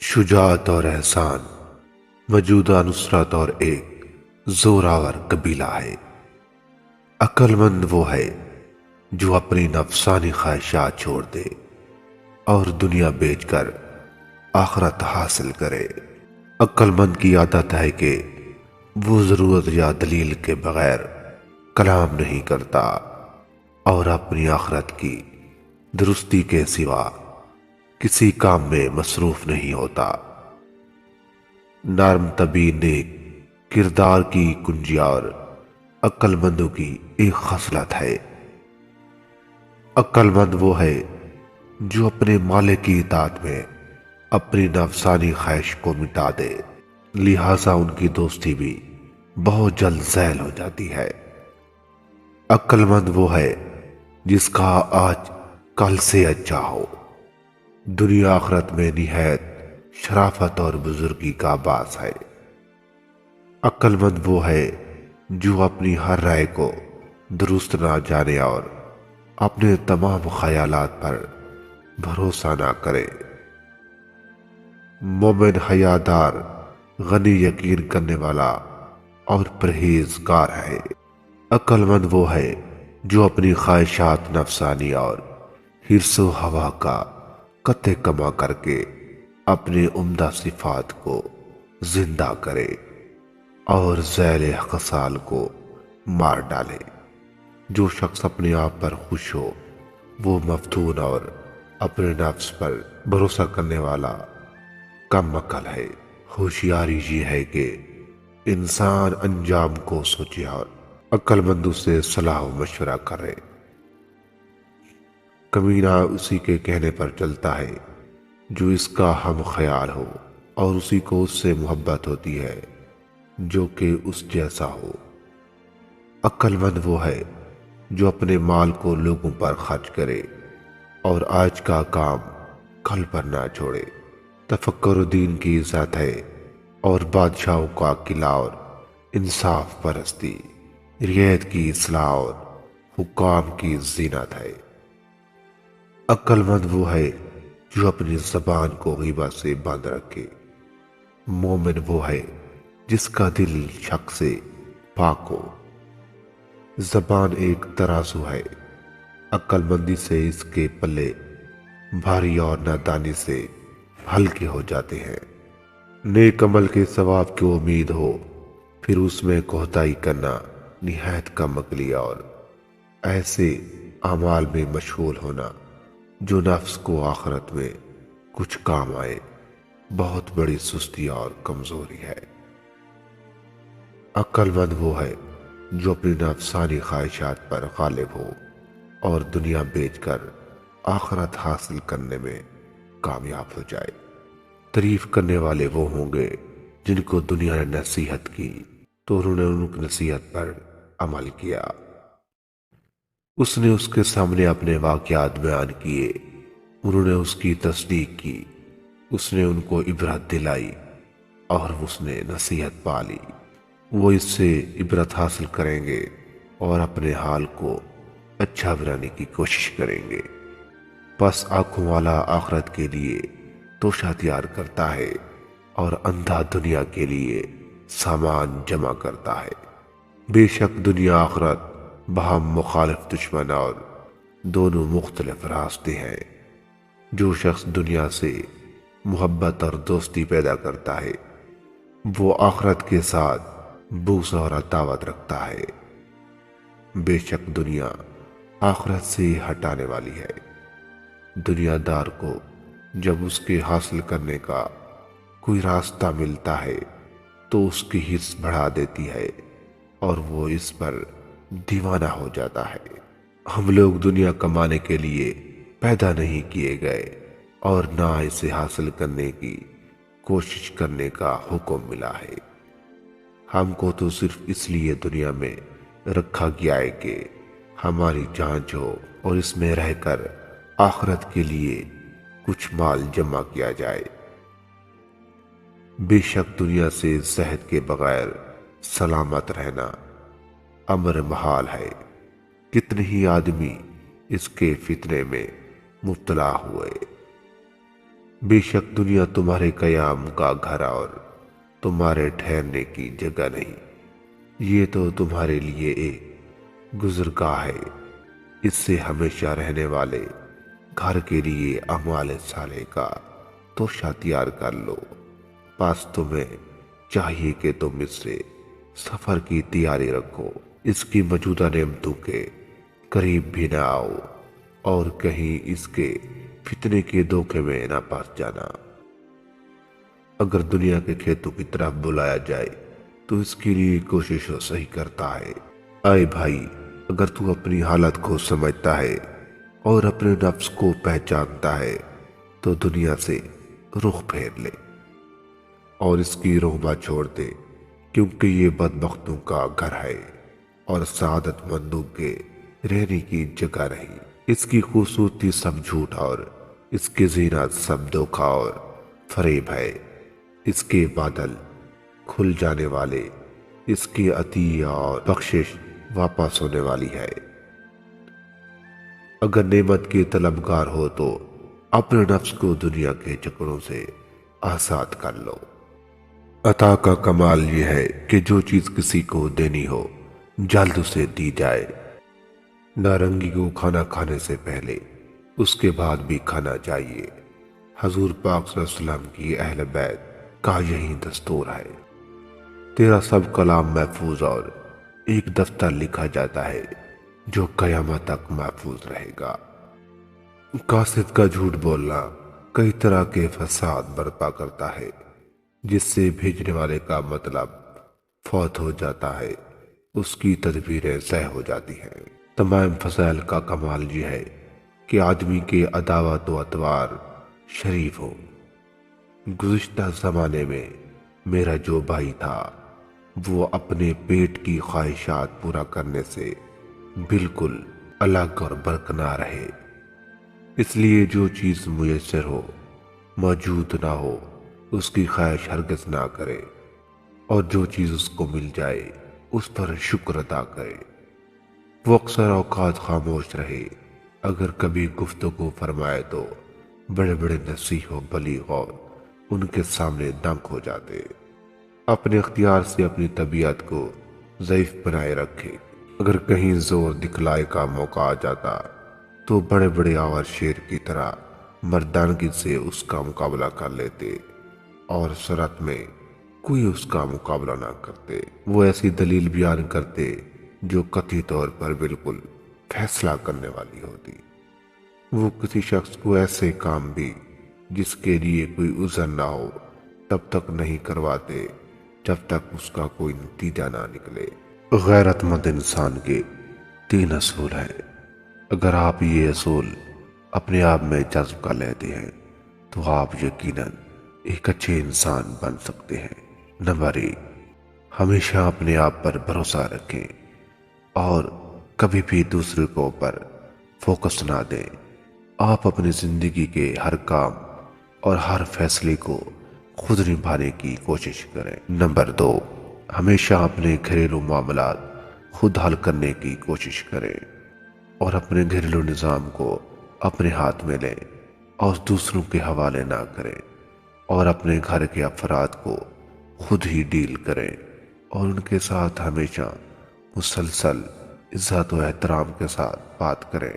شجاعت اور احسان، موجودہ نصرت اور ایک زوراور قبیلہ ہے۔ عقل مند وہ ہے جو اپنی نفسانی خواہشات چھوڑ دے اور دنیا بیچ کر آخرت حاصل کرے۔ عقل مند کی عادت ہے کہ وہ ضرورت یا دلیل کے بغیر کلام نہیں کرتا اور اپنی آخرت کی درستی کے سوا کسی کام میں مصروف نہیں ہوتا۔ نرم طبع نیک کردار کی کنجی اور عقل مندوں کی ایک خصلت ہے۔ عقل مند وہ ہے جو اپنے مالک کی اطاعت میں اپنی نفسانی خواہش کو مٹا دے، لہٰذا ان کی دوستی بھی بہت جلد زائل ہو جاتی ہے۔ عقل مند وہ ہے جس کا آج کل سے اچھا ہو، دنیا آخرت میں نہایت شرافت اور بزرگی کا باعث ہے۔ عقل مند وہ ہے جو اپنی ہر رائے کو درست نہ جانے اور اپنے تمام خیالات پر بھروسہ نہ کرے۔ مومن حیادار، غنی یقین کرنے والا اور پرہیزگار ہے۔ عقل مند وہ ہے جو اپنی خواہشات نفسانی اور حرص و ہوا کا قطع کما کر کے اپنے عمدہ صفات کو زندہ کرے اور ذیل خصال کو مار ڈالے۔ جو شخص اپنے آپ پر خوش ہو وہ مفتون اور اپنے نفس پر بھروسہ کرنے والا کم عقل ہے۔ ہوشیاری یہ ہے کہ انسان انجام کو سوچے اور عقل مندوں سے صلاح و مشورہ کرے۔ کمینہ اسی کے کہنے پر چلتا ہے جو اس کا ہم خیال ہو، اور اسی کو اس سے محبت ہوتی ہے جو کہ اس جیسا ہو۔ عقل مند وہ ہے جو اپنے مال کو لوگوں پر خرچ کرے اور آج کا کام کل پر نہ چھوڑے۔ تفکر دین کی عزت ہے اور بادشاہوں کا قلعہ اور انصاف پرستی، رعیت کی اصلاح اور حکام کی زینت ہے۔ عقل مند وہ ہے جو اپنی زبان کو غیبت سے بند رکھے۔ مومن وہ ہے جس کا دل شک سے پاک ہو۔ زبان ایک ترازو ہے، عقل مندی سے اس کے پلے بھاری اور نادانی سے ہلکے ہو جاتے ہیں۔ نیک عمل کے ثواب کی امید ہو پھر اس میں کوتاہی کرنا نہایت کم عقلی اور ایسے اعمال میں مشغول ہونا جو نفس کو آخرت میں کچھ کام آئے بہت بڑی سستی اور کمزوری ہے۔ عقل مند وہ ہے جو اپنی نفسانی خواہشات پر غالب ہو اور دنیا بیچ کر آخرت حاصل کرنے میں کامیاب ہو جائے۔ تعریف کرنے والے وہ ہوں گے جن کو دنیا نے نصیحت کی تو انہوں نے ان کی نصیحت پر عمل کیا۔ اس نے اس کے سامنے اپنے واقعات بیان کیے، انہوں نے اس کی تصدیق کی۔ اس نے ان کو عبرت دلائی اور اس نے نصیحت پالی۔ وہ اس سے عبرت حاصل کریں گے اور اپنے حال کو اچھا بنانے کی کوشش کریں گے۔ پس آنکھوں والا آخرت کے لیے توشہ تیار کرتا ہے اور اندھا دنیا کے لیے سامان جمع کرتا ہے۔ بے شک دنیا آخرت باہم مخالف دشمن اور دونوں مختلف راستے ہیں۔ جو شخص دنیا سے محبت اور دوستی پیدا کرتا ہے وہ آخرت کے ساتھ بغض اور عداوت رکھتا ہے۔ بے شک دنیا آخرت سے ہٹانے والی ہے۔ دنیا دار کو جب اس کے حاصل کرنے کا کوئی راستہ ملتا ہے تو اس کی حرص بڑھا دیتی ہے اور وہ اس پر دیوانہ ہو جاتا ہے۔ ہم لوگ دنیا کمانے کے لیے پیدا نہیں کیے گئے اور نہ اسے حاصل کرنے کی کوشش کرنے کا حکم ملا ہے۔ ہم کو تو صرف اس لیے دنیا میں رکھا گیا ہے کہ ہماری جانچ ہو اور اس میں رہ کر آخرت کے لیے کچھ مال جمع کیا جائے۔ بے شک دنیا سے صحت کے بغیر سلامت رہنا امر محال ہے۔ کتنے ہی آدمی اس کے فتنے میں مبتلا ہوئے۔ بے شک دنیا تمہارے قیام کا گھر اور تمہارے ٹھہرنے کی جگہ نہیں، یہ تو تمہارے لیے ایک گزرگاہ ہے۔ اس سے ہمیشہ رہنے والے گھر کے لیے اعمال صالح کا توشہ تیار کر لو۔ پس تمہیں چاہیے کہ تم اس سے سفر کی تیاری رکھو، اس کی موجودہ نعمتوں کے قریب بھی نہ آؤ اور کہیں اس کے فتنے کے دھوکے میں نہ پھنس جانا۔ اگر دنیا کے کھیتوں کی طرف بلایا جائے تو اس کے لیے کوشش صحیح کرتا ہے۔ اے بھائی، اگر تو اپنی حالت کو سمجھتا ہے اور اپنے نفس کو پہچانتا ہے تو دنیا سے رخ پھیر لے اور اس کی رغبہ چھوڑ دے، کیونکہ یہ بدبختوں کا گھر ہے اور سعادت مندوں کے رہنے کی جگہ نہیں۔ اس کی خوبصورتی سب جھوٹ اور اس کی زینت سب دھوکہ اور فریب ہے۔ اس کے بادل کھل جانے والے، اس کی عطیہ اور بخشش واپس ہونے والی ہے۔ اگر نعمت کے طلبگار ہو تو اپنے نفس کو دنیا کے چکروں سے آزاد کر لو۔ عطا کا کمال یہ ہے کہ جو چیز کسی کو دینی ہو جلد اسے دی جائے۔ نارنگی کو کھانا کھانے سے پہلے اس کے بعد بھی کھانا چاہیے۔ حضور پاک صلی اللہ علیہ وسلم کی اہل بیت کا یہی دستور ہے۔ تیرا سب کلام محفوظ اور ایک دفتر لکھا جاتا ہے جو قیامت تک محفوظ رہے گا۔ قاصد کا جھوٹ بولنا کئی طرح کے فساد برپا کرتا ہے، جس سے بھیجنے والے کا مطلب فوت ہو جاتا ہے، اس کی تدبیریں ضائع ہو جاتی ہیں۔ تمام فضائل کا کمال یہ ہے کہ آدمی کے عداوت و اطوار شریف ہو۔ گزشتہ زمانے میں میرا جو بھائی تھا وہ اپنے پیٹ کی خواہشات پورا کرنے سے بالکل الگ اور برکنار رہے۔ اس لیے جو چیز میسر ہو، موجود نہ ہو، اس کی خواہش ہرگز نہ کرے، اور جو چیز اس کو مل جائے اس پر شکر ادا کرے۔ وہ اکثر اوقات خاموش رہے، اگر کبھی گفتگو فرمائے تو بڑے بڑے نصیح و بلیغ اور ان کے سامنے دنگ ہو جاتے۔ اپنے اختیار سے اپنی طبیعت کو ضعیف بنائے رکھے۔ اگر کہیں زور دکھلائے کا موقع آ جاتا تو بڑے بڑے آور شیر کی طرح مردانگی سے اس کا مقابلہ کر لیتے اور صورت میں کوئی اس کا مقابلہ نہ کرتے۔ وہ ایسی دلیل بیان کرتے جو قطعی طور پر بالکل فیصلہ کرنے والی ہوتی۔ وہ کسی شخص کو ایسے کام بھی جس کے لیے کوئی عذر نہ ہو تب تک نہیں کرواتے جب تک اس کا کوئی نتیجہ نہ نکلے۔ غیرت مند انسان کے 3 اصول ہیں۔ اگر آپ یہ اصول اپنے آپ میں جذب کر لیتے ہیں تو آپ یقیناً ایک اچھے انسان بن سکتے ہیں۔ نمبر 1، ہمیشہ اپنے آپ پر بھروسہ رکھیں اور کبھی بھی دوسرے کو پر فوکس نہ دیں۔ آپ اپنی زندگی کے ہر کام اور ہر فیصلے کو خود نبھانے کی کوشش کریں۔ نمبر 2، ہمیشہ اپنے گھریلو معاملات خود حل کرنے کی کوشش کریں اور اپنے گھریلو نظام کو اپنے ہاتھ میں لیں اور دوسروں کے حوالے نہ کریں، اور اپنے گھر کے افراد کو خود ہی ڈیل کریں اور ان کے ساتھ ہمیشہ مسلسل عزت و احترام کے ساتھ بات کریں۔